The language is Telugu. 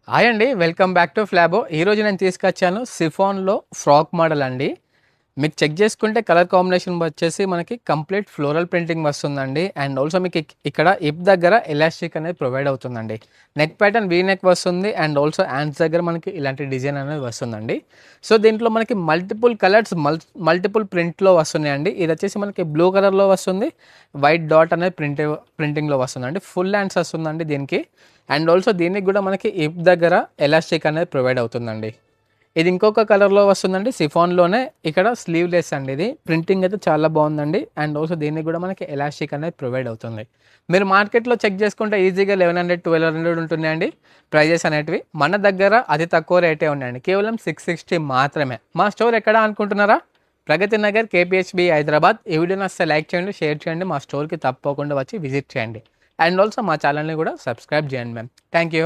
హాయ్ అండి. Welcome back to Flabo. ఈరోజు నేను తీసుకొచ్చాను సిఫాన్‌లో ఫ్రాక్ మోడల్ అండి. మీకు చెక్ చేసుకుంటే కలర్ కాంబినేషన్ వచ్చేసి మనకి కంప్లీట్ ఫ్లోరల్ ప్రింటింగ్ వస్తుందండి. అండ్ ఆల్సో మీకు ఇక్కడ హిప్ దగ్గర ఎలాస్టిక్ అనేది ప్రొవైడ్ అవుతుందండి. నెక్ ప్యాటర్న్ వీ నెక్ వస్తుంది. అండ్ ఆల్సో హ్యాండ్స్ దగ్గర మనకి ఇలాంటి డిజైన్ అనేది వస్తుందండి. సో దీంట్లో మనకి మల్టిపుల్ కలర్స్ మల్టిపుల్ ప్రింట్లో వస్తున్నాయండి. ఇది వచ్చేసి మనకి బ్లూ కలర్లో వస్తుంది. వైట్ డాట్ అనేది ప్రింటింగ్లో వస్తుందండి. ఫుల్ హ్యాండ్స్ వస్తుందండి దీనికి. అండ్ ఆల్సో దీనికి కూడా మనకి హిప్ దగ్గర ఎలాస్టిక్ అనేది ప్రొవైడ్ అవుతుందండి. ఇది ఇంకొక కలర్లో వస్తుందండి. సిఫాన్లోనే ఇక్కడ స్లీవ్లెస్ అండి. ఇది ప్రింటింగ్ అయితే చాలా బాగుందండి. అండ్ ఆల్సో దీనికి కూడా మనకి ఎలాస్టిక్ అనేది ప్రొవైడ్ అవుతుంది. మీరు మార్కెట్లో చెక్ చేసుకుంటే ఈజీగా 1100 1200 ఉంటున్నాయండి ప్రైజెస్ అనేటివి. మన దగ్గర అతి తక్కువ రేటే ఉన్నాయండి. కేవలం 660 మాత్రమే. మా స్టోర్ ఎక్కడ అనుకుంటున్నారా? ప్రగతి నగర్ కేపీహెచ్బి హైదరాబాద్. ఈ వీడియో నచ్చితే లైక్ చేయండి, షేర్ చేయండి. మా స్టోర్కి తప్పకుండా వచ్చి విజిట్ చేయండి. అండ్ ఆల్సో మా ఛానల్ని కూడా సబ్స్క్రైబ్ చేయండి మ్యామ్. Thank you.